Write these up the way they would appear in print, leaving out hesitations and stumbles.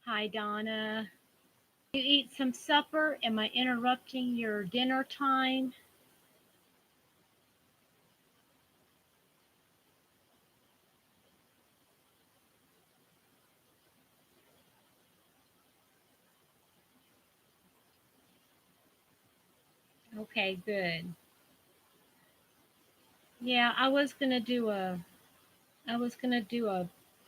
Hi, Donna. You eat some supper? Am I interrupting your dinner time? Okay, good. Yeah, I was gonna do a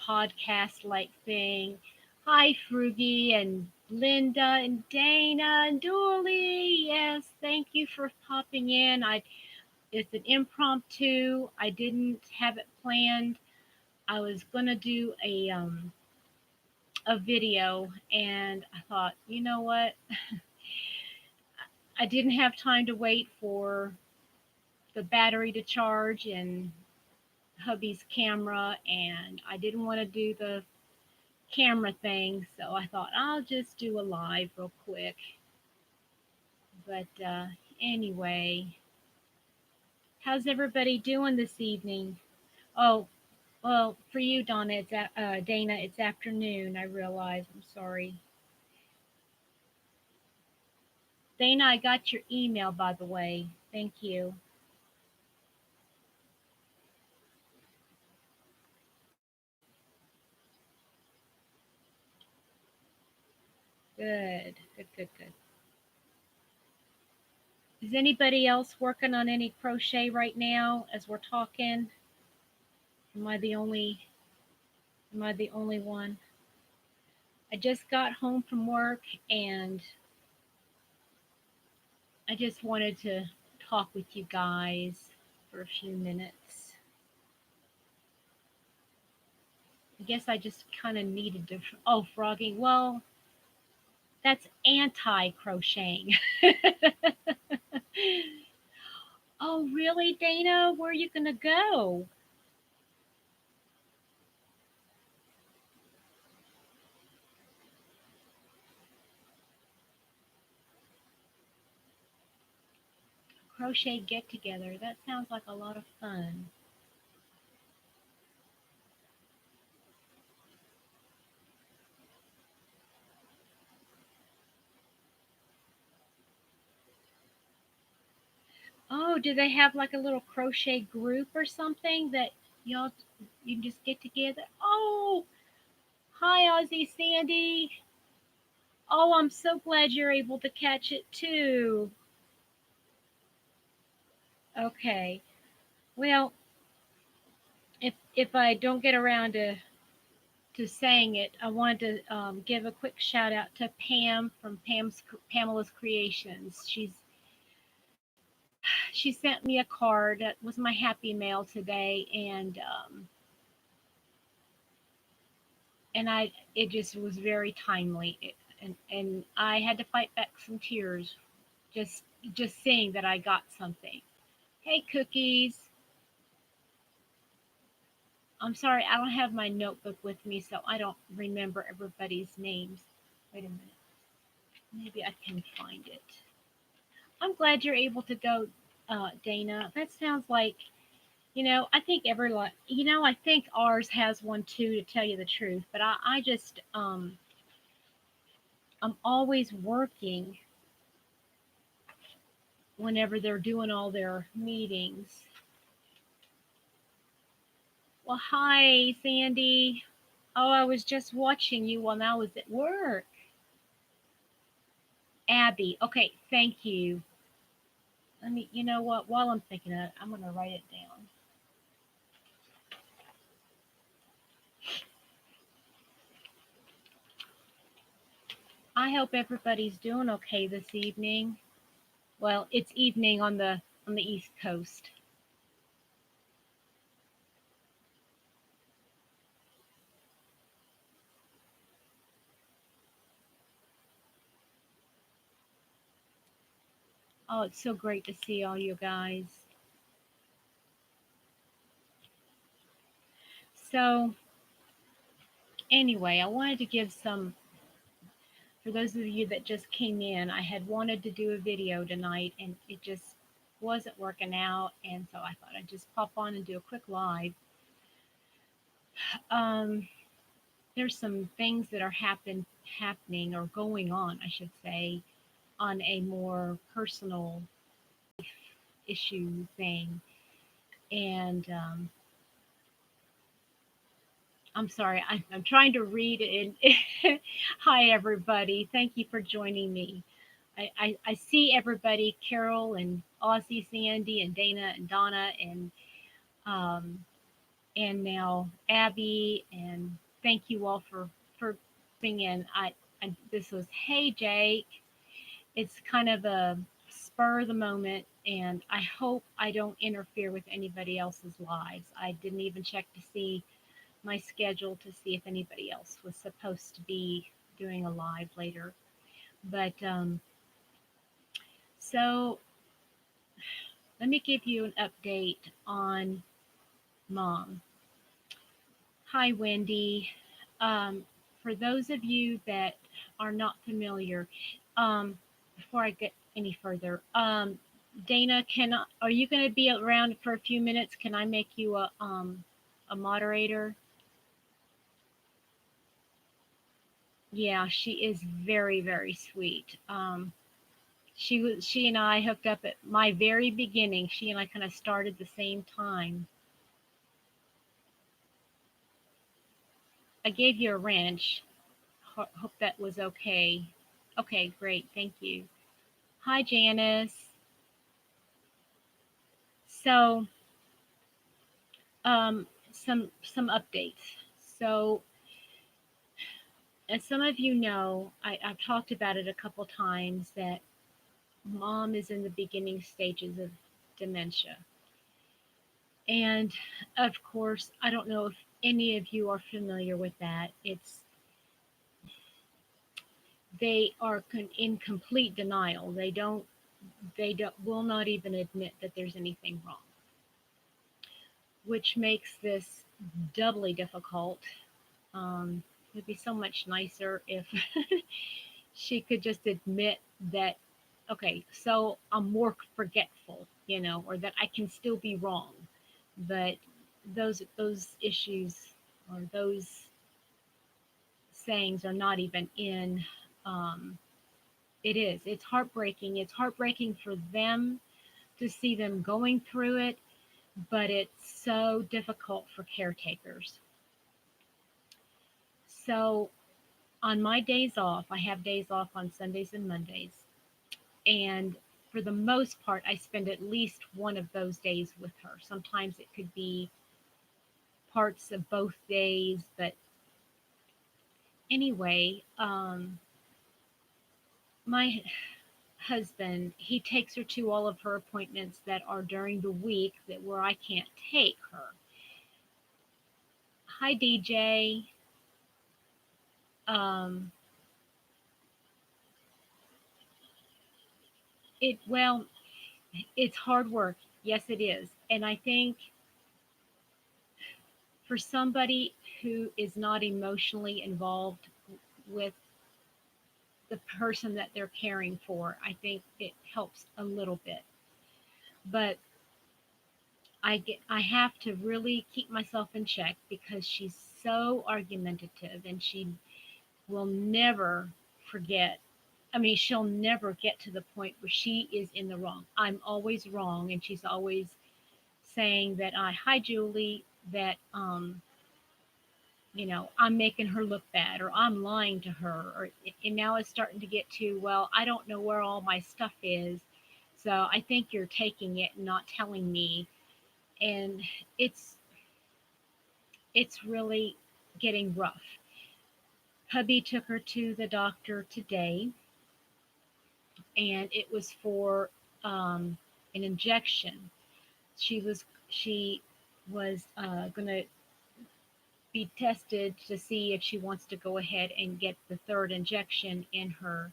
podcast like thing. Hi, Frugy and Linda and Dana and Dooley. Yes, thank you for popping in. It's an impromptu. I didn't have it planned. I was gonna do a video, and I thought, you know what? I didn't have time to wait for the battery to charge and hubby's camera, and I didn't want to do the camera thing, so I thought I'll just do a live real quick. But anyway, how's everybody doing this evening? Oh, well, for you, Dana, it's afternoon. I realize. I'm sorry. Dana, I got your email, by the way. Thank you. Good, good, good, good. Is anybody else working on any crochet right now as we're talking? Am I the only am I the only one? I just got home from work and I just wanted to talk with you guys for a few minutes. I guess I just kind of needed to. Oh, frogging. Well, that's anti crocheting. Oh, really, Dana? Where are you going to go? Crochet get together. That sounds like a lot of fun. Oh, do they have like a little crochet group or something that y'all you can just get together? Oh, hi, Ozzy Sandy. Oh, I'm so glad you're able to catch it too. Okay. Well, if I don't get around to saying it, I wanted to give a quick shout out to Pam from Pamela's Creations. She sent me a card that was my happy mail today, and I it just was very timely. And I had to fight back some tears just just seeing that I got something. Hey, Cookies. I'm sorry, I don't have my notebook with me, so I don't remember everybody's names. Wait a minute. Maybe I can find it. I'm glad you're able to go, Dana. That sounds like, I think I think ours has one too, to tell you the truth. But I just, I'm always working whenever they're doing all their meetings. Well, hi, Sandy. Oh, I was just watching you while I was at work. Abby. Okay, thank you. You know what? While I'm thinking of it, I'm going to write it down. I hope everybody's doing okay this evening. Well, it's evening on the East Coast. Oh, it's so great to see all you guys. So, anyway, I wanted to give some for those of you that just came in. I had wanted to do a video tonight and it just wasn't working out, and so I thought I'd just pop on and do a quick live. Um, there's some things that are happening or going on, I should say, on a more personal issue thing. And I'm sorry, I'm trying to read it. Hi, everybody. Thank you for joining me. I see everybody, Carol and Ozzy, Sandy and Dana and Donna um, and now Abby. And thank you all for being in. This was, hey, Jake. It's kind of a spur of the moment, and I hope I don't interfere with anybody else's lives. I didn't even check to see my schedule to see if anybody else was supposed to be doing a live later. But so let me give you an update on mom. Hi, Wendy. For those of you that are not familiar, before I get any further, Dana, are you going to be around for a few minutes? Can I make you a moderator? Yeah, she is very, very sweet. She and I hooked up at my very beginning. She and I kind of started the same time. I gave you a wrench. Hope that was okay. Okay, great. Thank you. Hi, Janice. So, some updates. So, as some of you know, I've talked about it a couple times that mom is in the beginning stages of dementia. And of course, I don't know if any of you are familiar with that. They are in complete denial. They will not even admit that there's anything wrong, which makes this doubly difficult. It'd be so much nicer if she could just admit that, okay, so I'm more forgetful, or that I can still be wrong. But those issues or those sayings are not even in. Um, it's heartbreaking. It's heartbreaking for them to see them going through it, but it's so difficult for caretakers. So on my days off, I have days off on Sundays and Mondays. And for the most part, I spend at least one of those days with her. Sometimes it could be parts of both days, but anyway, my husband, he takes her to all of her appointments that are during the week that where I can't take her. Hi, DJ. Um, well, it's hard work. Yes, it is. And I think for somebody who is not emotionally involved with the person that they're caring for, I think it helps a little bit. But I have to really keep myself in check because she's so argumentative and she will never forget. I mean, she'll never get to the point where she is in the wrong. I'm always wrong, and she's always saying that hi Julie, that I'm making her look bad or I'm lying to her, and now it's starting to get to, well, I don't know where all my stuff is, so I think you're taking it and not telling me. And it's it's really getting rough. Hubby took her to the doctor today, and it was for an injection. She was going to be tested to see if she wants to go ahead and get the third injection in her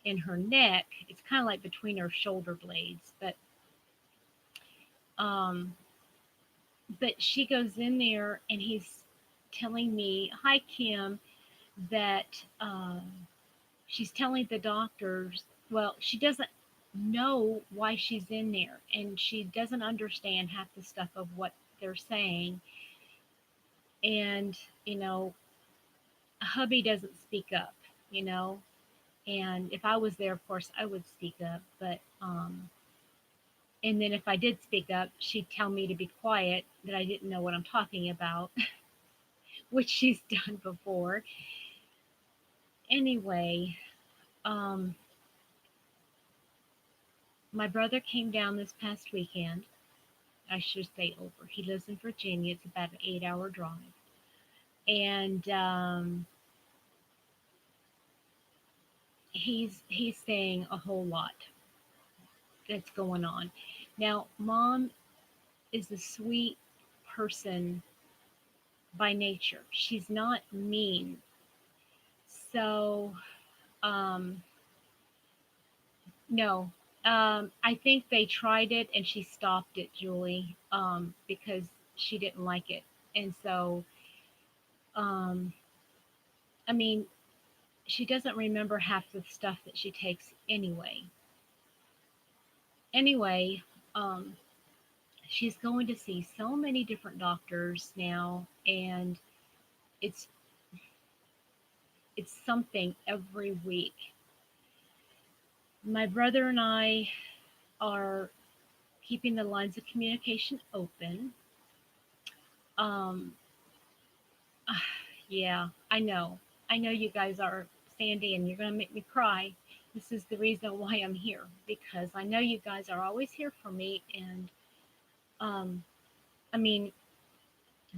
neck. It's kind of like between her shoulder blades, um, but she goes in there and he's telling me, "Hi, Kim," that she's telling the doctors, well, she doesn't know why she's in there and she doesn't understand half the stuff of what they're saying. And, hubby doesn't speak up. you know. And if I was there, of course, I would speak up. But and then if I did speak up, she'd tell me to be quiet, that I didn't know what I'm talking about, which she's done before. Anyway, um, my brother came down this past weekend. I should say over. He lives in Virginia. It's about an 8-hour drive, and he's saying a whole lot that's going on. Now, mom is a sweet person by nature. She's not mean. So, um, no. I think they tried it and she stopped it, Julie, because she didn't like it. And so, um, I mean, she doesn't remember half the stuff that she takes anyway. Anyway, um, she's going to see so many different doctors now, and it's it's something every week. My brother and I are keeping the lines of communication open. Um, yeah, I know. I know you guys are, Sandy, and you're going to make me cry. This is the reason why I'm here, because I know you guys are always here for me. And um, I mean,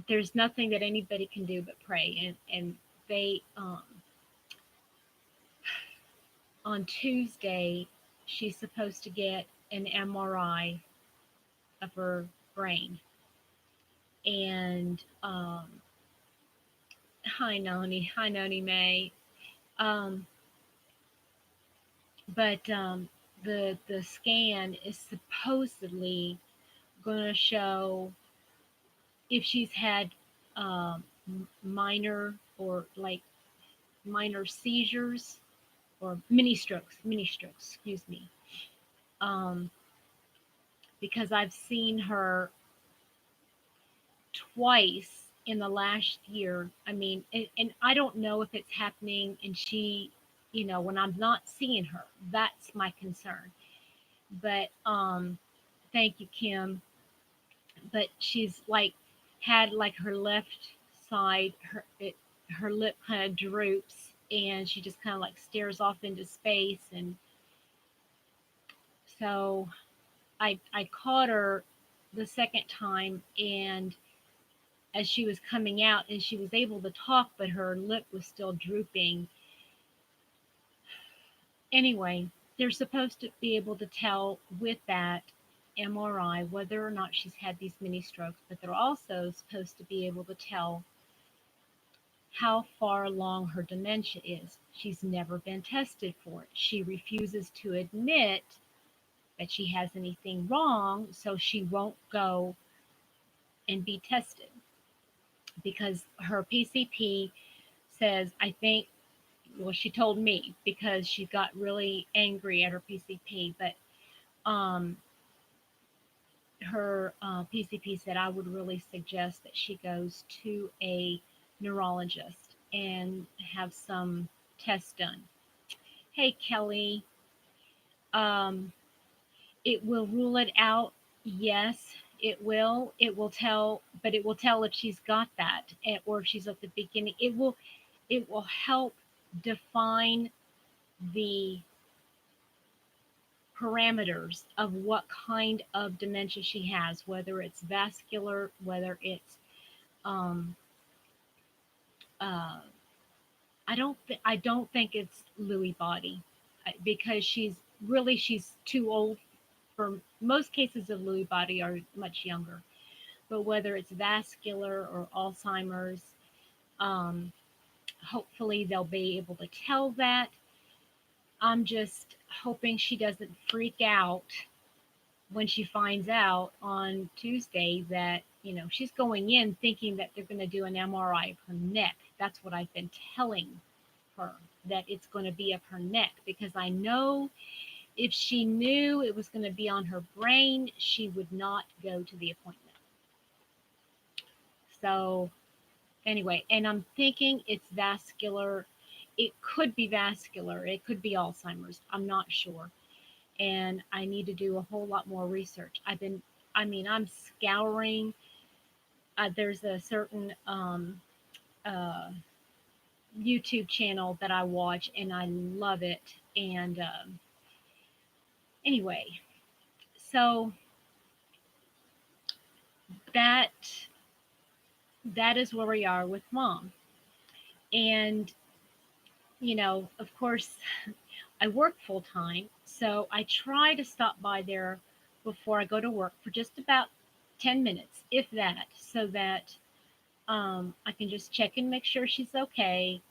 there's nothing that anybody can do but pray. And they, on Tuesday, she's supposed to get an MRI of her brain. And hi Noni May. Um, but the scan is supposedly going to show if she's had minor or like minor seizures or mini strokes, excuse me. Um, because I've seen her twice in the last year. I mean, and I don't know if it's happening and she, when I'm not seeing her, that's my concern. But thank you, Kim. But she's like had like her left side, her lip kind of droops, and she just kind of like stares off into space. And so I caught her the second time, and as she was coming out, and she was able to talk, but her lip was still drooping. Anyway, they're supposed to be able to tell with that MRI whether or not she's had these mini strokes, but they're also supposed to be able to tell how far along her dementia is. She's never been tested for it. She refuses to admit that she has anything wrong, so she won't go and be tested because her PCP says, I think, well, she told me because she got really angry at her PCP, but um, her PCP said I would really suggest that she goes to a neurologist and have some tests done. Hey, Kelly, um, it will rule it out. Yes, it will. It will tell, but it will tell if she's got that or if she's at the beginning. It will help define the parameters of what kind of dementia she has, whether it's vascular, whether it's um, uh, I don't think it's Lewy body because she's too old for most cases of Lewy body are much younger. But whether it's vascular or Alzheimer's, um, hopefully they'll be able to tell that. I'm just hoping she doesn't freak out when she finds out on Tuesday that, she's going in thinking that they're going to do an MRI of her neck. That's what I've been telling her, that it's going to be of her neck, because I know if she knew it was going to be on her brain, she would not go to the appointment. So, anyway, and I'm thinking it's vascular. it could be vascular, it could be Alzheimer's. I'm not sure. And I need to do a whole lot more research. I'm scouring. There's a certain uh, YouTube channel that I watch, and I love it. And anyway, so that that is where we are with mom. And of course, I work full time, so I try to stop by there before I go to work for just about 10 minutes, if that, so that I can just check and make sure she's okay.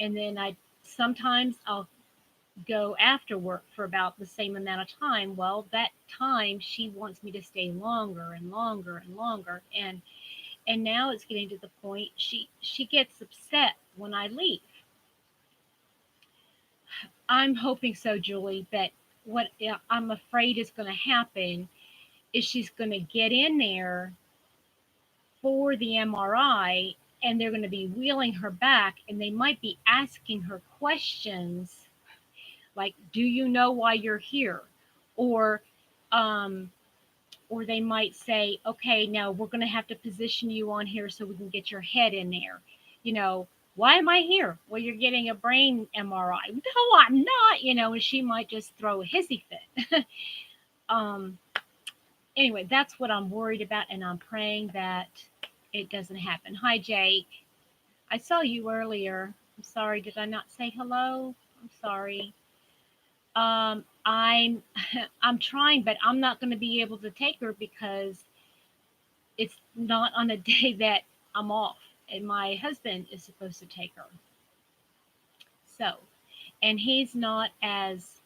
And then sometimes I'll go after work for about the same amount of time. Well, that time she wants me to stay longer and longer and longer, and now it's getting to the point she gets upset when I leave. I'm hoping so, Julie, that what I'm afraid is going to happen is she's going to get in there for the MRI, and they're going to be wheeling her back, and they might be asking her questions like, "Do you know why you're here?" or um, or they might say, "Okay, now we're going to have to position you on here so we can get your head in there." You know, why am I here? Well, you're getting a brain MRI. No, I'm not. And she might just throw a hissy fit. um, anyway, that's what I'm worried about, and I'm praying that it doesn't happen. Hi, Jake. I saw you earlier. I'm sorry. Did I not say hello? I'm sorry. I'm I'm trying, but I'm not going to be able to take her because it's not on a day that I'm off, and my husband is supposed to take her. So, and he's not as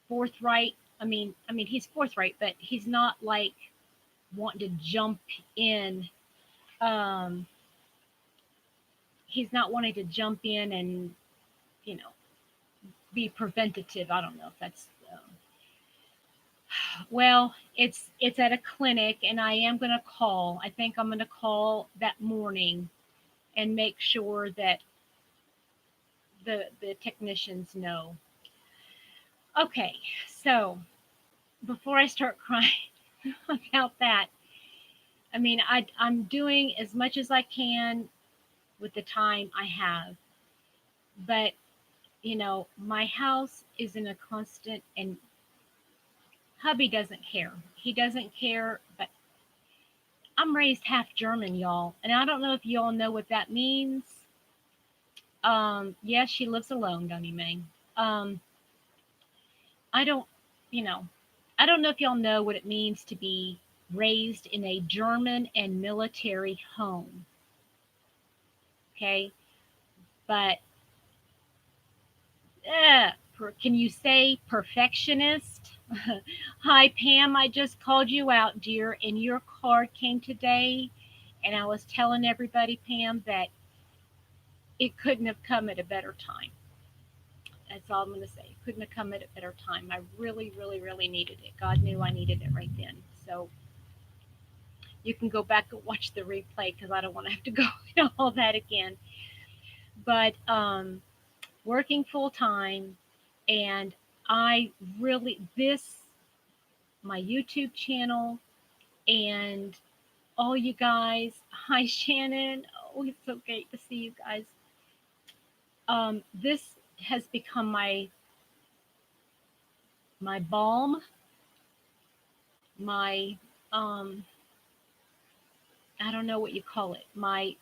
forthright. I mean, he's forthright, but he's not like wanting to jump in. Um, he's not wanting to jump in and you know be preventative. I don't know if that's well. It's at a clinic, and I am going to call. I think I'm going to call that morning and make sure that the technicians know. Okay, so before I start crying about that, I'm doing as much as I can with the time I have, but my house is in a constant, and hubby doesn't care. He doesn't care, but I'm raised half German, y'all, and I don't know if y'all know what that means. Yes, she lives alone, Donnie Mae. I don't, you know, I don't know if y'all know what it means to be raised in a German and military home. Okay, but can you say perfectionist? Hi, Pam. I just called you out, dear, and your card came today, and I was telling everybody, Pam, that it couldn't have come at a better time. That's all I'm going to say. It couldn't have come at a better time. I really, really, really needed it. God knew I needed it right then. So you can go back and watch the replay because I don't want to have to go into all that again. But working full time, and I really, my YouTube channel, and all you guys. Hi, Shannon. Oh, it's so great to see you guys. This has become my balm, my I don't know what you call it. I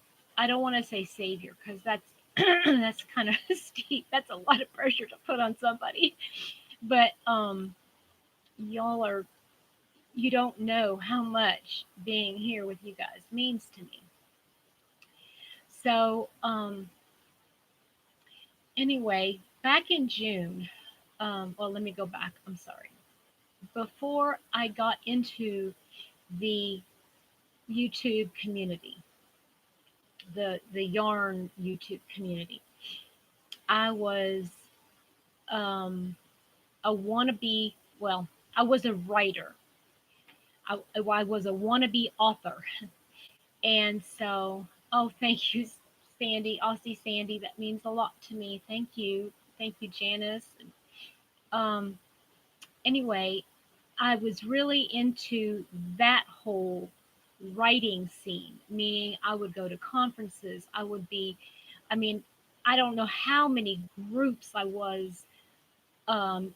don't want to say savior because that's that's kind of steep. That's a lot of pressure to put on somebody. But y'all are you don't know how much being here with you guys means to me. So anyway, back in June, well, let me go back. I'm sorry. Before I got into the YouTube community, the yarn YouTube community, I was um, a wannabe. Well, I was a writer. I was a wannabe author, and so thank you, Sandy, Aussie Sandy. That means a lot to me. Thank you, Janice. Um, anyway, I was really into that whole writing scene, meaning I would go to conferences. I mean, I don't know how many groups I was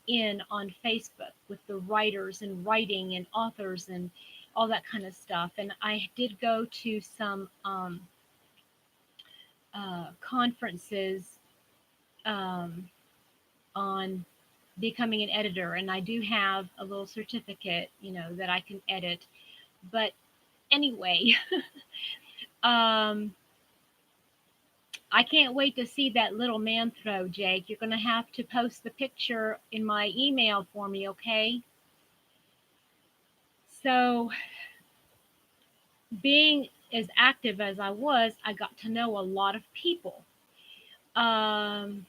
in on Facebook with the writers and writing and authors and all that kind of stuff. And I did go to some conferences um, on becoming an editor, and I do have a little certificate, that I can edit. But anyway, um, I can't wait to see that little man throw, Jake. You're going to have to post the picture in my email for me, okay? So, being as active as I was, I got to know a lot of people. Um,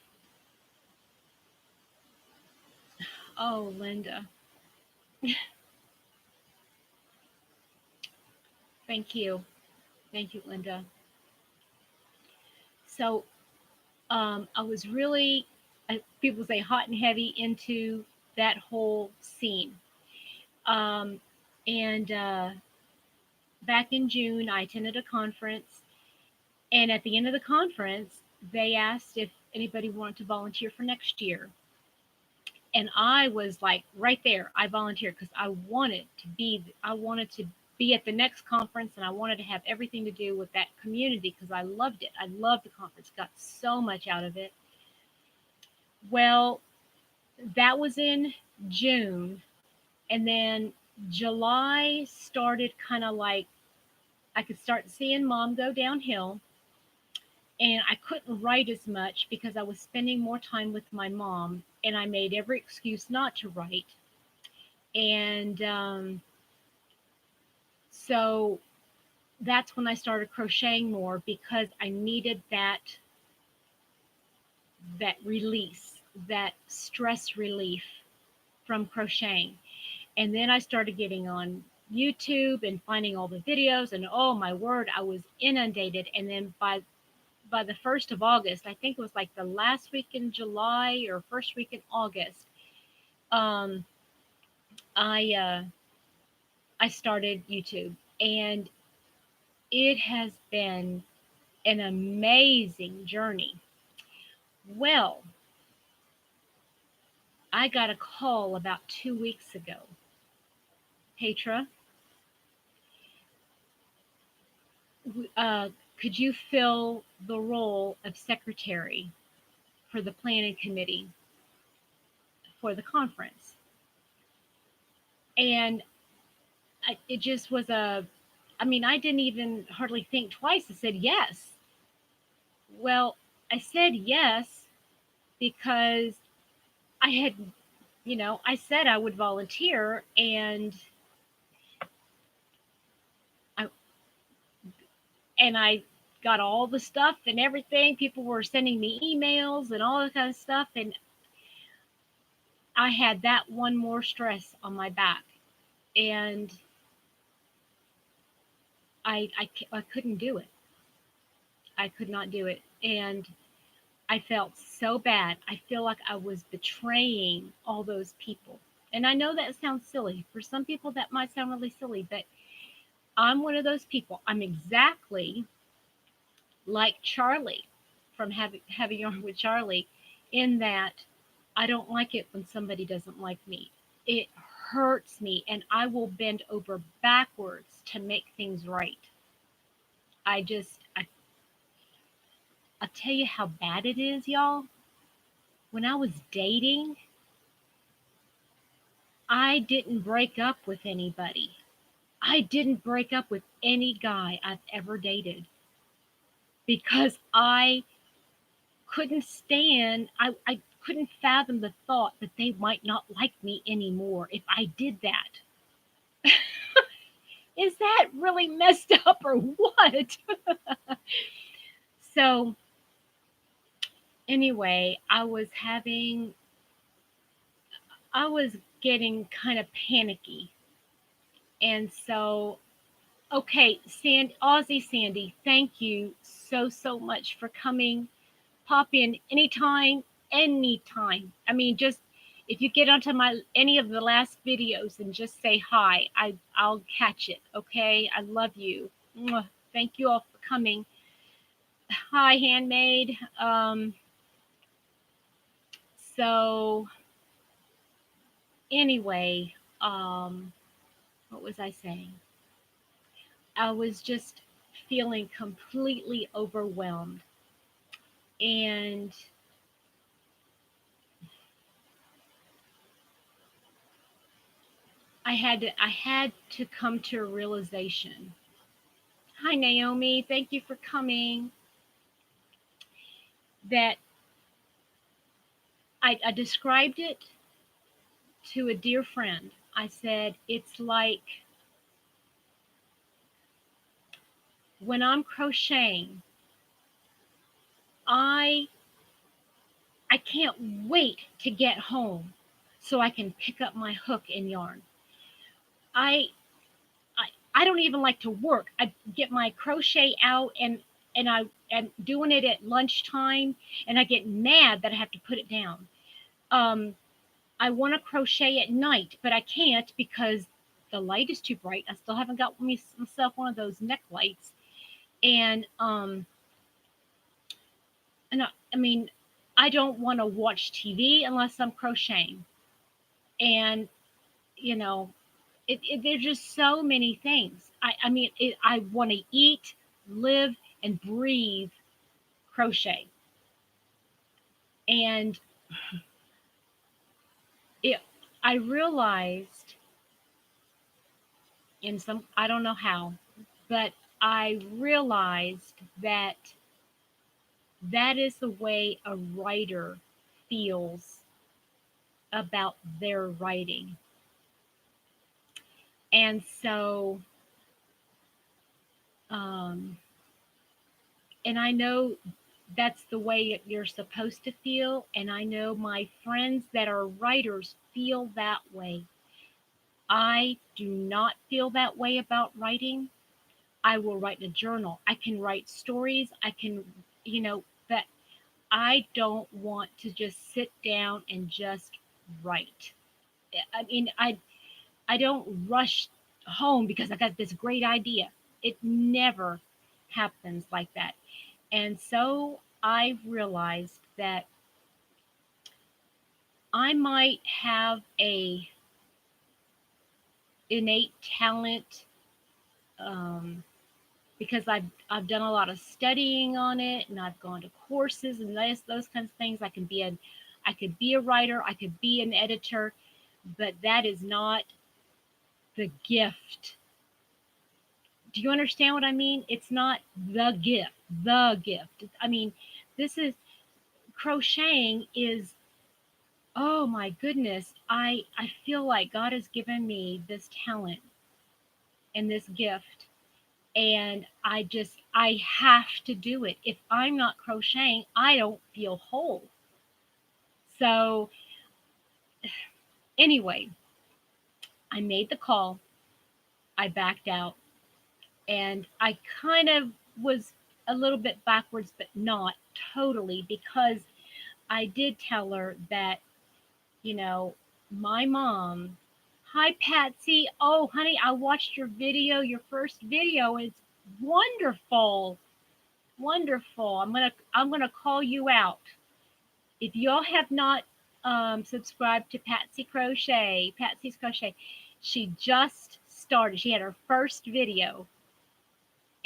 oh, Linda, thank you. Thank you, Linda. So, I was really, people say hot and heavy into that whole scene. Um, and back in June, I attended a conference. And at the end of the conference, they asked if anybody wanted to volunteer for next year. And I was like right there. I volunteered because I wanted to be at the next conference, and I wanted to have everything to do with that community because I loved it. I loved the conference, got so much out of it. Well, that was in June, and then July started kind of like I could start seeing mom go downhill, and I couldn't write as much because I was spending more time with my mom, and I made every excuse not to write. And so that's when I started crocheting more because I needed that release, that stress relief from crocheting. And then I started getting on YouTube and finding all the videos, and oh my word, I was inundated. And then by the 1st of August, I think it was like the last week in July or first week in August, um, I I started YouTube, and it has been an amazing journey. Well, I got a call about 2 weeks ago. Petra, uh, could you fill the role of secretary for the planning committee for the conference? And it just was I mean, I didn't even hardly think twice. I said yes. Well, I said yes because I had, I said I would volunteer, I and I got all the stuff and everything. People were sending me emails and all that kind of stuff, and I had that one more stress on my back, and I couldn't do it. I could not do it, and I felt so bad. I feel like I was betraying all those people. And I know that sounds silly. For some people, that might sound really silly, but I'm one of those people. I'm exactly like Charlie from Have a Yarn with Charlie, in that I don't like it when somebody doesn't like me. It hurts me, and I will bend over backwards to make things right. I'll tell you how bad it is, y'all. When I was dating, I didn't break up with anybody. I didn't break up with any guy I've ever dated because I couldn't stand, I couldn't fathom the thought that they might not like me anymore if I did that. Is that really messed up or what? So, anyway, I was getting kind of panicky. And so, Okay, Aussie Sandy, thank you so much for coming. Pop in anytime, anytime. I mean, just if you get onto my any of the last videos and just say hi, I'll catch it. Okay, I love you. Mwah. Thank you all for coming. Hi, handmade. So anyway, what was I saying? I was just feeling completely overwhelmed, and I had to come to a realization. Hi, Naomi. Thank you for coming. That I described it to a dear friend. I said, it's like when I'm crocheting, I I can't wait to get home so I can pick up my hook and yarn. I I don't even like to work. I get my crochet out and I am doing it at lunchtime and I get mad that I have to put it down. Um, I want to crochet at night, but I can't because the light is too bright. I still haven't got myself one of those neck lights, and I mean, I don't want to watch TV unless I'm crocheting, and you know, there's just so many things. I want to eat, live, and breathe crochet, and it. I realized in some, I don't know how, but I realized that that is the way a writer feels about their writing. And so, um, and I know that's the way you're supposed to feel. And I know my friends that are writers feel that way. I do not feel that way about writing. I will write in a journal. I can write stories. I can, but I don't want to just sit down and just write. I mean, I don't rush home because I got this great idea. It never happens like that. And so I realized that I might have a innate talent, because I've done a lot of studying on it and I've gone to courses and those kinds of things. I could be a writer, I could be an editor, but that is not the gift. Do you understand what I mean? It's not the gift. The gift. I mean, this is crocheting is, oh my goodness. I feel like God has given me this talent and this gift, and I have to do it. If I'm not crocheting, I don't feel whole. So anyway, I made the call. I backed out, and I kind of was a little bit backwards, but not totally, because I did tell her that, you know, my mom, hi Patsy. Oh, honey, I watched your video, your first video. It's wonderful. Wonderful. I'm gonna call you out. If y'all have not subscribed to Patsy's Crochet, she just started. She had her first video.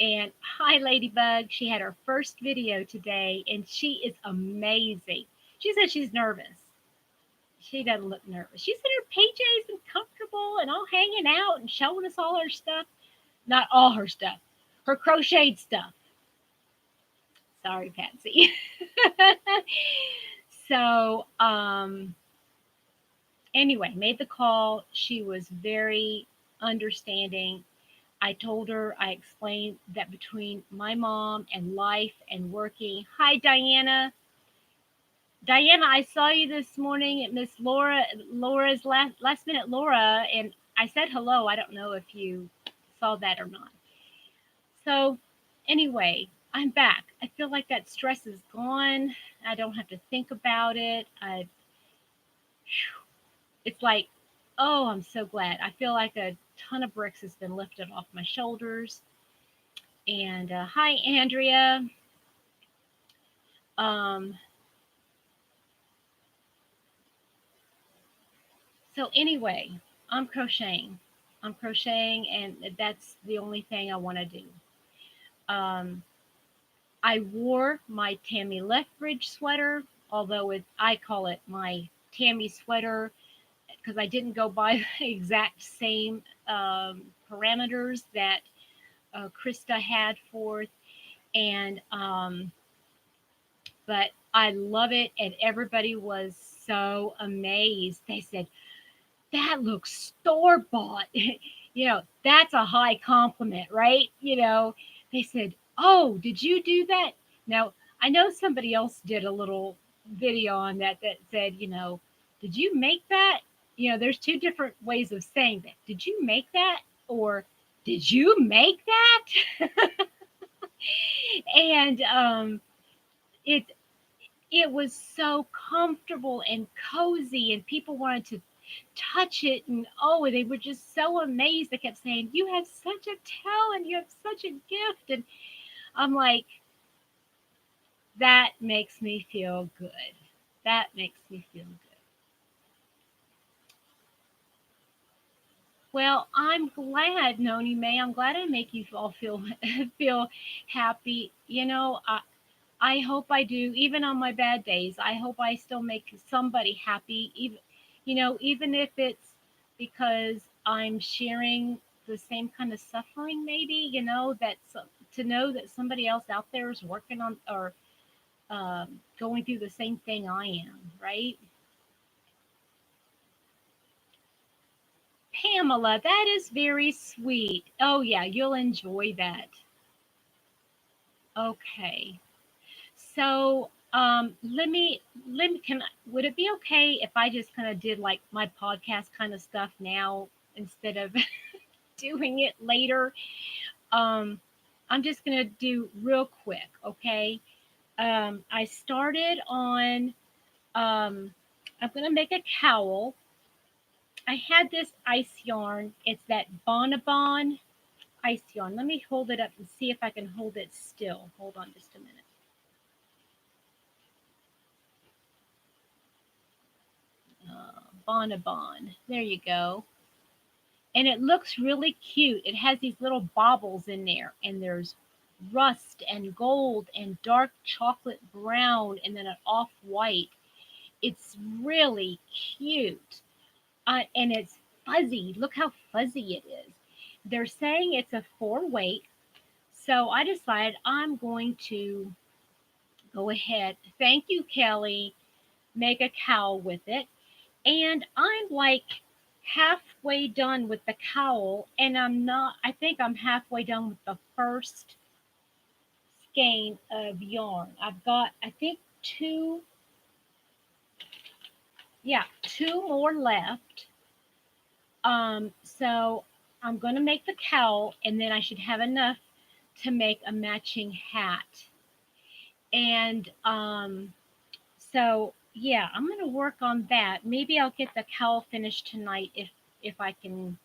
And hi, Ladybug. She had her first video today, and she is amazing. She said she's nervous. She doesn't look nervous. She's in her PJs and comfortable and all hanging out and showing us all her stuff. Not all her stuff, her crocheted stuff. Sorry, Patsy. So, anyway, made the call. She was very understanding. I told her, I explained that between my mom and life and working. Hi, Diana. Diana, I saw you this morning at Miss Laura's last minute Laura, and I said hello. I don't know if you saw that or not. So, anyway, I'm back. I feel like that stress is gone. I don't have to think about it. It's like, oh, I'm so glad. I feel like a ton of bricks has been lifted off my shoulders. And hi, Andrea. Um, so anyway, I'm crocheting. I'm crocheting, and that's the only thing I want to do. Um, I wore my Tammy Lethbridge sweater, although I call it my Tammy sweater because I didn't go by the exact same parameters that Krista had for it. And but I love it, and everybody was so amazed. They said, "That looks store bought." That's a high compliment, right? They said, "Oh, did you do that?" Now, I know somebody else did a little video on that said, "Did you make that?" There's two different ways of saying that. Did you make that? Or did you make that? And it it was so comfortable and cozy, and people wanted to touch it, and oh, they were just so amazed. They kept saying, "You have such a talent, you have such a gift." And I'm like, that makes me feel good. That makes me feel good. Well, I'm glad, Noni May. I'm glad I make you all feel feel happy. I hope I do, even on my bad days. I hope I still make somebody happy, even if it's because I'm sharing the same kind of suffering, maybe, to know that somebody else out there is working on or going through the same thing I am, right? Pamela, that is very sweet. Oh, yeah, you'll enjoy that. Okay. So, would it be okay if I just kind of did like my podcast kind of stuff now instead of doing it later? Um, I'm just gonna do real quick, okay? I started on, um, I'm gonna make a cowl. I had this ice yarn. It's that Bonabon ice yarn. Let me hold it up and see if I can hold it still. Hold on just a minute. Bonabon. There you go. And it looks really cute. It has these little baubles in there, and there's rust and gold and dark chocolate brown and then an off white. It's really cute. And it's fuzzy. Look how fuzzy it is. They're saying it's a 4 weight. So I decided I'm going to go ahead. Thank you, Kelly. Make a cowl with it. And I'm like halfway done with the cowl, and I'm not, I think I'm halfway done with the first skein of yarn. I've got, I think, two more left. So I'm going to make the cowl, and then I should have enough to make a matching hat. And so yeah, I'm going to work on that. Maybe I'll get the cowl finished tonight if I can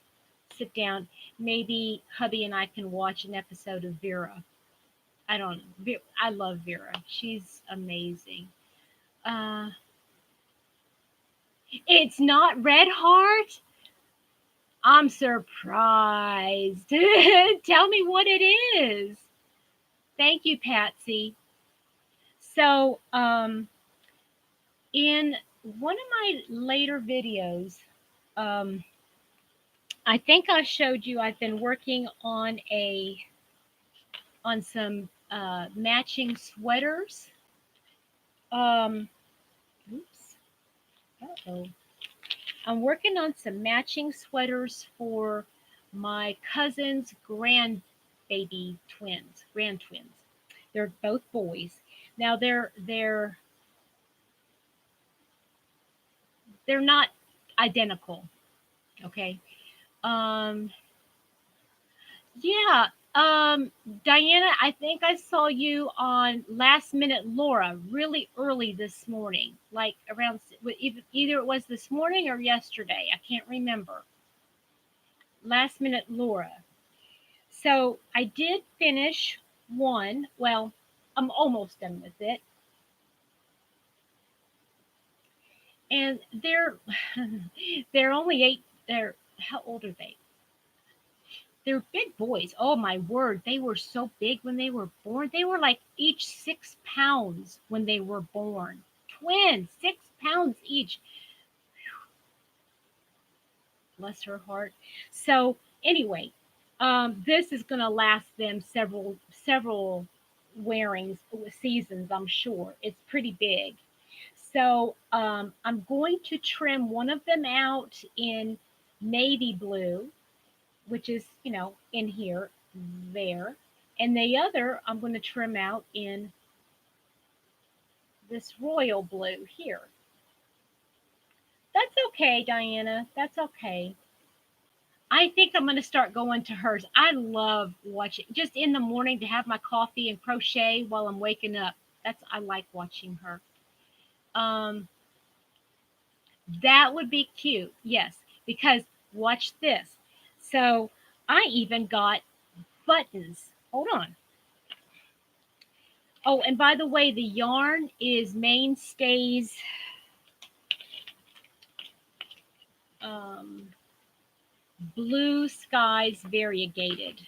sit down. Maybe hubby and I can watch an episode of Vera. I don't know. I love Vera. She's amazing. Uh, it's not Red Heart. I'm surprised. Tell me what it is. Thank you, Patsy. So, in one of my later videos, um, I think I showed you I've been working on some matching sweaters. Um, oops. Uh-oh. I'm working on some matching sweaters for my cousin's grand twins. They're both boys. Now they're not identical. Okay. Um, yeah. Um, Diana, I think I saw you on Last Minute Laura really early this morning, like around either it was this morning or yesterday. I can't remember. Last Minute Laura. So I did finish one. Well, I'm almost done with it. And they're only eight. They're how old are they? They're big boys. Oh my word, they were so big when they were born. They were like each 6 pounds when they were born. Twins, 6 pounds each. Bless her heart. So anyway, this is going to last them several wearings seasons. I'm sure it's pretty big. So I'm going to trim one of them out in navy blue, which is, in here, there. And the other I'm going to trim out in this royal blue here. That's okay, Diana. That's okay. I think I'm going to start going to hers. I love watching, just in the morning to have my coffee and crochet while I'm waking up. I like watching her. Um, that would be cute. Yes, because watch this. So I even got buttons. Hold on. Oh, and by the way, the yarn is Mainstays. Um, Blue Skies Variegated.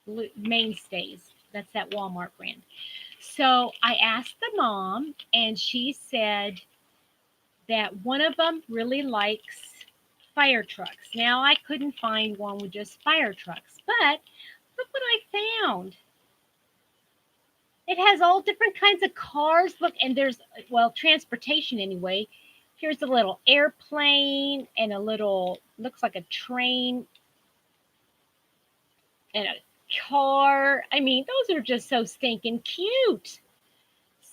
Blue, Mainstays. That's that Walmart brand. So I asked the mom, and she said that one of them really likes fire trucks. Now, I couldn't find one with just fire trucks, but look what I found. It has all different kinds of cars. Look, and there's, well, transportation anyway. Here's a little airplane and a little, looks like a train and a car. I mean, those are just so stinking cute.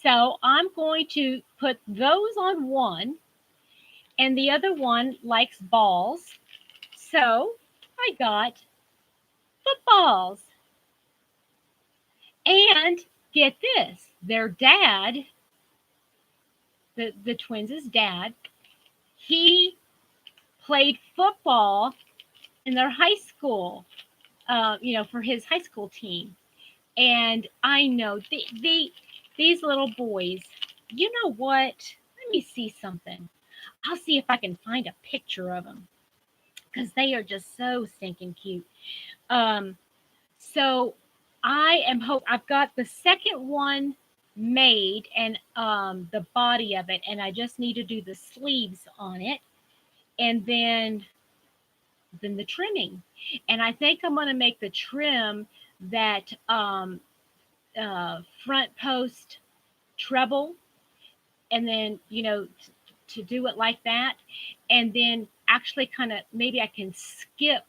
So I'm going to put those on one, and the other one likes balls. So I got footballs. And get this, their dad, the twins' dad, he played football in their high school, for his high school team. And I know these little boys, you know what? Let me see something. I'll see if I can find a picture of them because they are just so stinking cute. Um, so I've got the second one made and the body of it, and I just need to do the sleeves on it, and then the trimming. And I think I'm going to make the trim that front post treble, and then to do it like that, and then actually kind of maybe I can skip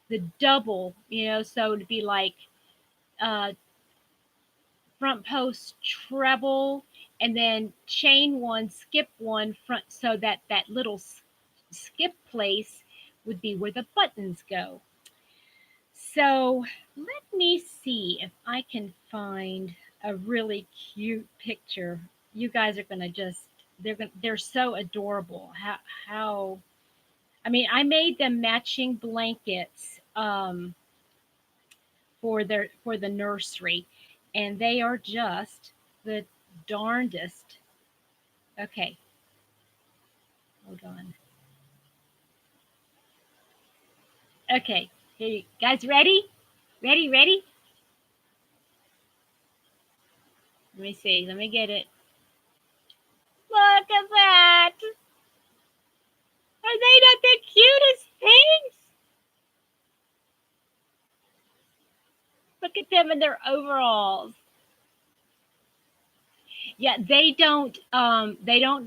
the double, so to be like uh, front post treble, and then chain one, skip one front, so that little skip place would be where the buttons go. So let me see if I can find a really cute picture. You guys are gonna just they're so adorable. How I mean, I made them matching blankets for the nursery, and they are just the darndest. Okay, hold on. Okay, here you guys ready? Ready? Let me see. Let me get it. Look at that. Are they not the cutest things? Look at them in their overalls. Yeah, they don't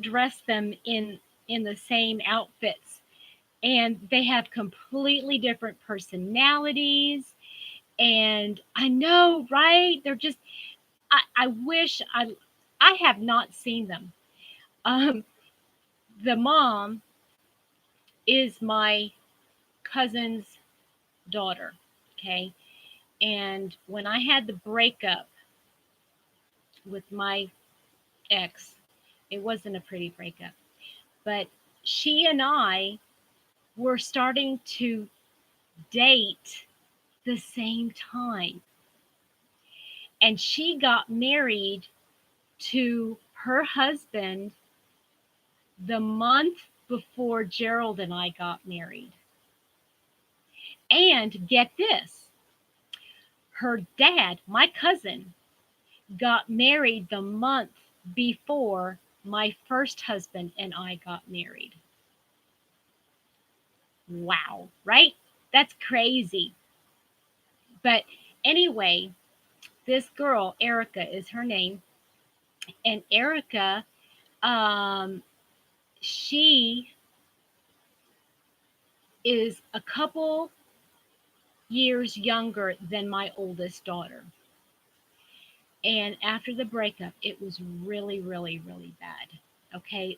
dress them in the same outfits, and they have completely different personalities. And I know, right? They're just I wish I have not seen them. Um the mom is my cousin's daughter, okay? And when I had the breakup with my ex, it wasn't a pretty breakup, but she and I were starting to date the same time. And she got married to her husband the month before Gerald and I got married. And get this, her dad, my cousin, got married the month before my first husband and I got married. Wow, right? That's crazy. But anyway, this girl, Erica is her name, and Erica, um, she is a couple years younger than my oldest daughter. And after the breakup, it was really, really, really bad. Okay,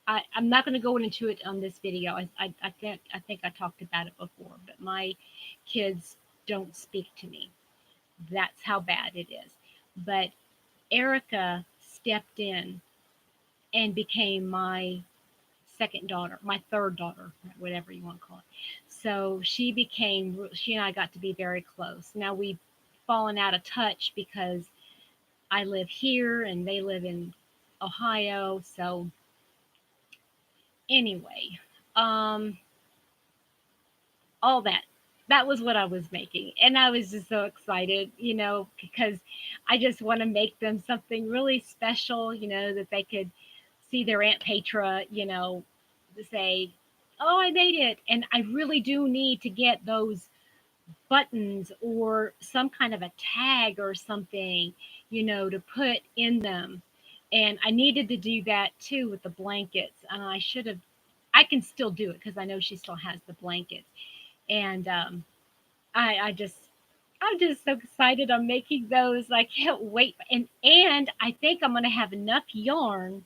I'm not going to go into it on this video. I think I talked about it before, but my kids don't speak to me. That's how bad it is. But Erica stepped in and became my second daughter, my third daughter, whatever you want to call it. So she and I got to be very close. Now we've fallen out of touch because I live here and they live in Ohio. So anyway, um, all that was what I was making. And I was just so excited, because I just want to make them something really special, that they could see their Aunt Petra, to say, "Oh, I made it." And I really do need to get those buttons or some kind of a tag or something, to put in them. And I needed to do that too with the blankets. And I can still do it because I know she still has the blankets. And I just, I'm just so excited. I'm making those. I can't wait. And I think I'm gonna have enough yarn.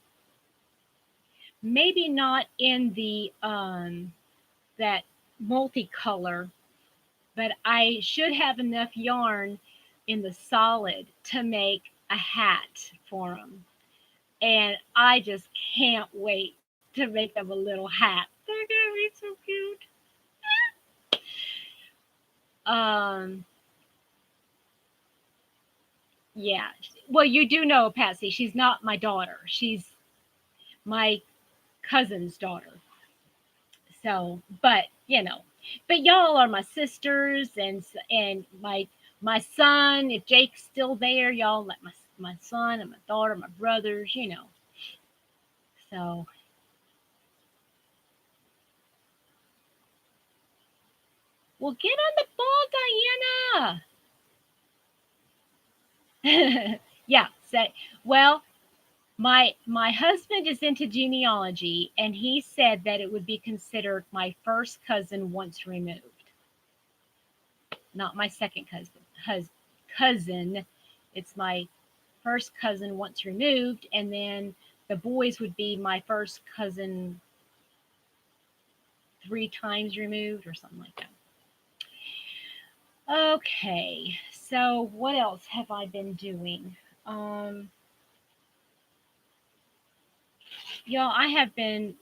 Maybe not in the that multicolor, but I should have enough yarn in the solid to make a hat for them. And I just can't wait to make them a little hat. They're gonna be so cute. Um, yeah. Well, you do know Patsy. She's not my daughter. She's my cousin's daughter. So, but y'all are my sisters, and my son. If Jake's still there, y'all let my son and my daughter, my brothers. So, well, get on the ball, Diana. Yeah. Say, well, my husband is into genealogy, and he said that it would be considered my first cousin once removed, not my second cousin. It's my first cousin once removed, and then the boys would be my first cousin three times removed or something like that. Okay, so what else have I been doing? Um, y'all, I have been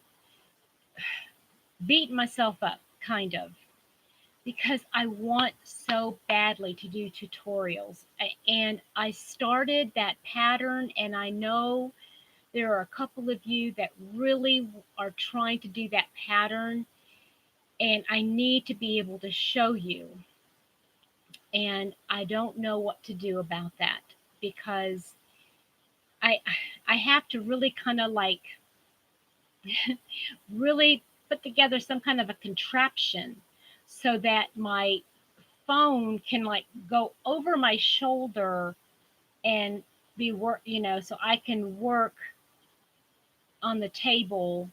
beating myself up, kind of, because I want so badly to do tutorials. And I started that pattern, and I know there are a couple of you that really are trying to do that pattern, and I need to be able to show you. And I don't know what to do about that because I I have to really kind of like really put together some kind of a contraption so that my phone can like go over my shoulder and so I can work on the table,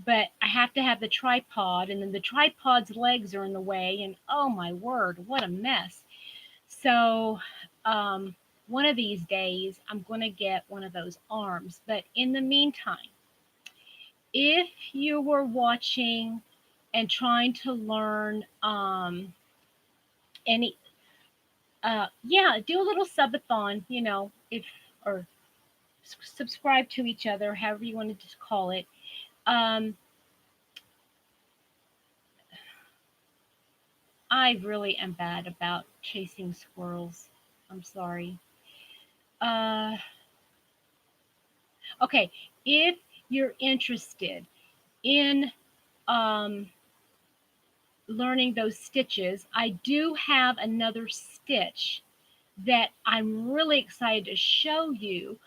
but I have to have the tripod, and then the tripod's legs are in the way, and oh my word, what a mess. So, one of these days, I'm going to get one of those arms. But in the meantime, if you were watching and trying to learn any yeah, do a little subathon, you know, if or subscribe to each other, however you want to call it. Um, I really am bad about chasing squirrels. I'm sorry. Uh, okay, if you're interested in um, learning those stitches, I do have another stitch that I'm really excited to show you.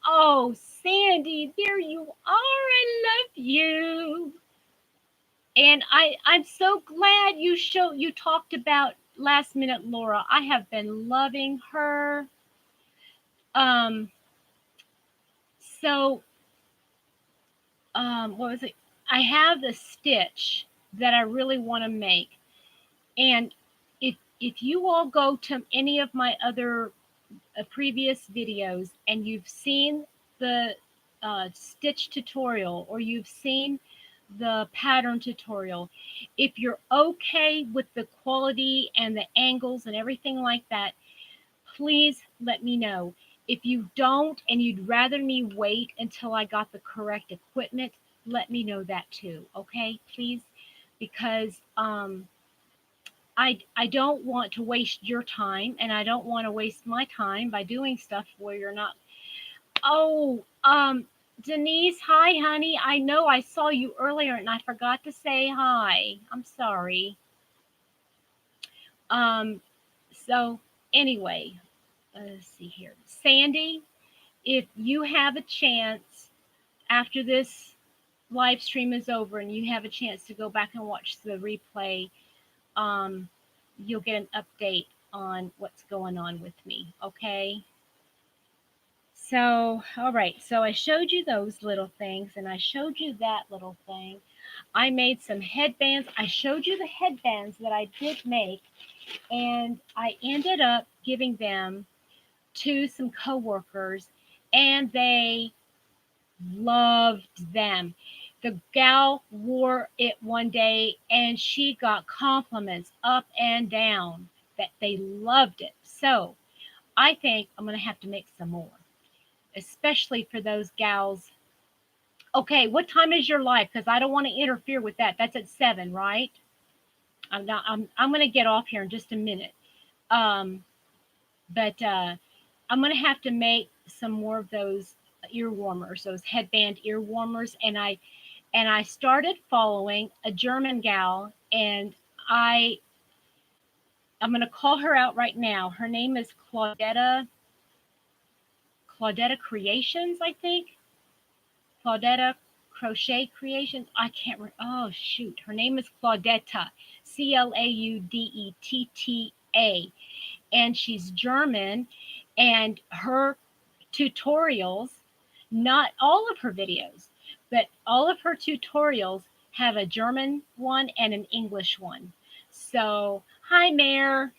Oh, Sandy, there you are. I love you. And I'm so glad you talked about Last Minute Laura. I have been loving her. Um, so what was it? I have the stitch that I really want to make. And if you all go to any of my other previous videos and you've seen the stitch tutorial or you've seen the pattern tutorial, if you're okay with the quality and the angles and everything like that, please let me know. If you don't and you'd rather me wait until I got the correct equipment, let me know that too, okay? Please, because I don't want to waste your time and I don't want to waste my time by doing stuff where you're not. Oh, Denise, hi honey. I know I saw you earlier and I forgot to say hi. I'm sorry. Um so anyway, let's see here. Sandy, if you have a chance after this live stream is over and you have a chance to go back and watch the replay, um, you'll get an update on what's going on with me. Okay. So, all right. So I showed you those little things and I showed you that little thing. I made some headbands. I showed you the headbands that I did make and I ended up giving them to some coworkers and they loved them. The gal wore it one day and she got compliments up and down that they loved it. So I think I'm going to have to make some more, especially for those gals. Okay, what time is your live? Because I don't want to interfere with that. That's at 7, right? I'm going to get off here in just a minute. But I'm going to have to make some more of those ear warmers, those headband ear warmers. And I started following a German gal, and I'm going to call her out right now. Her name is Claudetta Creations, I think. Claudetta Crochet Creations. I can't remember. Oh shoot, her name is Claudetta, Claudetta, and she's German, and her tutorials, not all of her videos, but all of her tutorials have a German one and an English one. So, hi, Mare.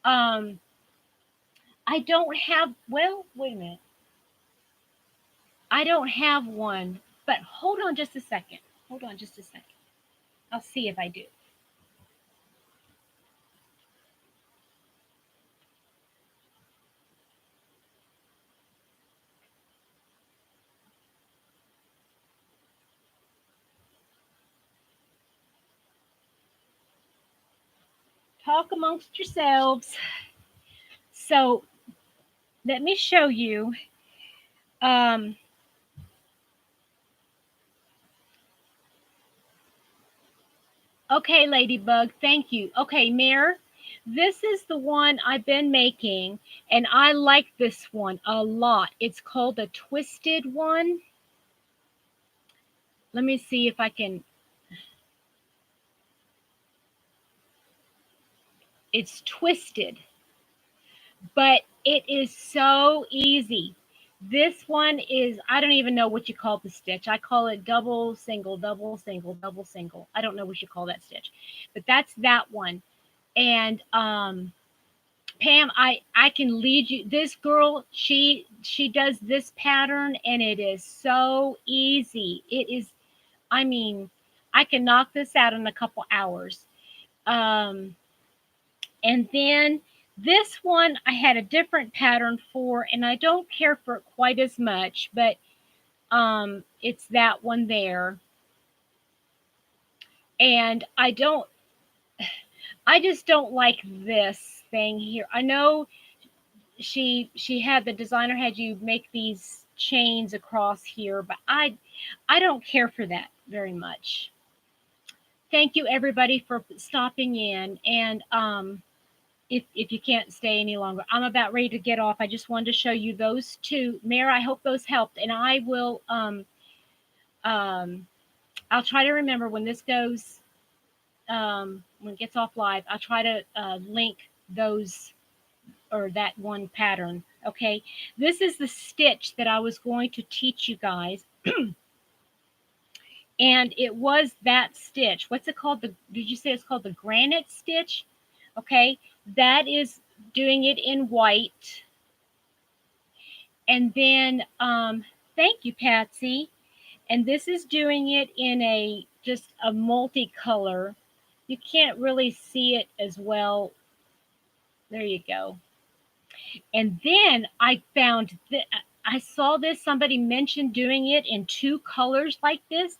Um, I don't have, well, wait a minute. I don't have one, but hold on just a second. Hold on just a second. I'll see if I do. Talk amongst yourselves. So let me show you. Um, okay, Ladybug, thank you. Okay, Mare, this is the one I've been making, and I like this one a lot. It's called the Twisted one. Let me see if I can. It's twisted, but it is so easy. This one is, I don't even know what you call the stitch. I call it double, single, double, single, double, single. I don't know what you call that stitch, but that's that one. And Pam, I can lead you. This girl, she does this pattern and it is so easy. It is, I mean, I can knock this out in a couple hours. Um, And then this one I had a different pattern for, and I don't care for it quite as much, but it's that one there. And I just don't like this thing here. I know she had, the designer had you make these chains across here, but I don't care for that very much. Thank you everybody for stopping in, and if you can't stay any longer, I'm about ready to get off. I just wanted to show you those two. Mayor, I hope those helped, and I will um I'll try to remember when this goes when it gets off live, I'll try to link those, or that one pattern. Okay, this is the stitch that I was going to teach you guys. And it was that stitch. What's it called? Did you say it's called the granite stitch? Okay, that is doing it in white. And then thank you, Patsy. And this is doing it in a just a multicolor. You can't really see it as well. There you go. And then I found that I saw this, somebody mentioned doing it in two colors like this,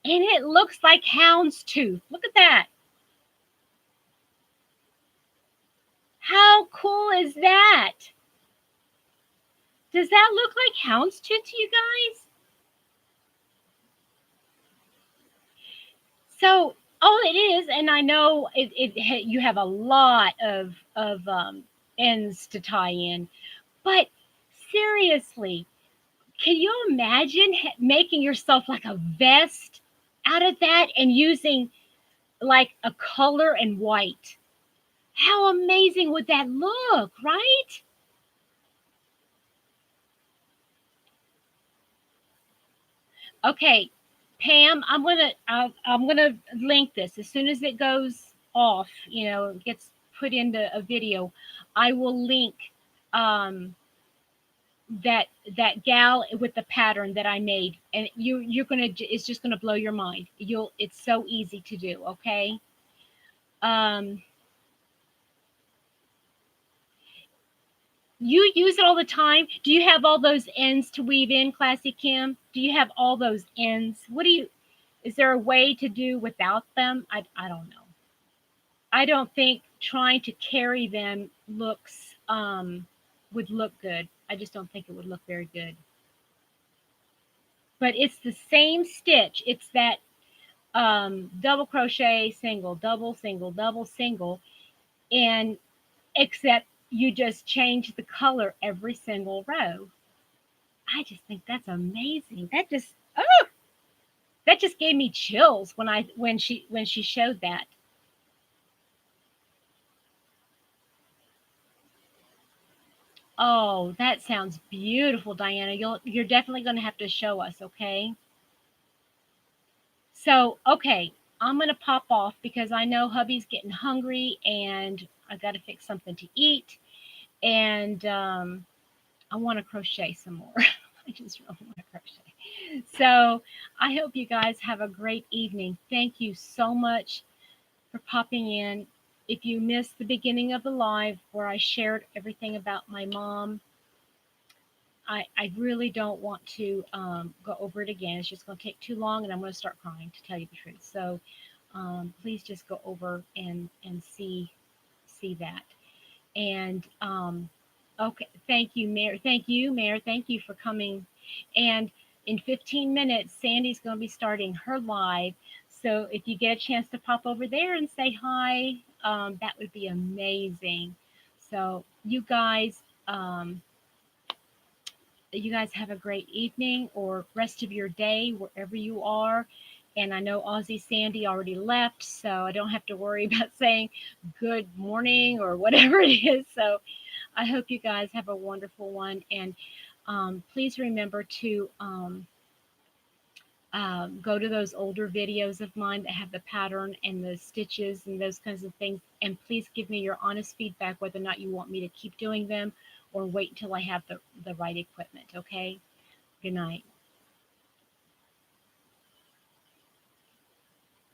and it looks like houndstooth. Look at that. How cool is that? Does that look like houndstooth to you guys? So, oh, it is, and I know you have a lot of ends to tie in, but seriously, can you imagine making yourself like a vest out of that and using like a color and white? How amazing would that look, right? Okay, Pam, I'm gonna link this as soon as it goes off. You know, gets put into a video. I will link um, that gal with the pattern that I made, and you're gonna, it's just gonna blow your mind. It's so easy to do. Okay. Um, you use it all the time. Do you have all those ends to weave in, Classy Kim? Do you have all those ends? What do you? Is there a way to do without them? I don't know. I don't think trying to carry them looks would look good. I just don't think it would look very good. But it's the same stitch. It's that double crochet, single, double, single, and except you just change the color every single row. I just think that's amazing. That just gave me chills when she showed that. Oh, that sounds beautiful, Diana. You're definitely going to have to show us, okay? So, okay, I'm going to pop off because I know hubby's getting hungry and I got to fix something to eat, and I want to crochet some more. I just really want to crochet. So, I hope you guys have a great evening. Thank you so much for popping in. If you missed the beginning of the live where I shared everything about my mom, I really don't want to go over it again. It's just going to take too long, and I'm going to start crying, to tell you the truth. So please just go over and see that. And okay, thank you, Mayor. Thank you, Mayor. Thank you for coming. And in 15 minutes, Sandy's going to be starting her live. So if you get a chance to pop over there and say hi, that would be amazing. So you guys have a great evening or rest of your day wherever you are. And I know Aussie Sandy already left, so I don't have to worry about saying good morning or whatever it is. So I hope you guys have a wonderful one. And please remember to go to those older videos of mine that have the pattern and the stitches and those kinds of things. And please give me your honest feedback whether or not you want me to keep doing them or wait until I have the right equipment. Okay. Good night.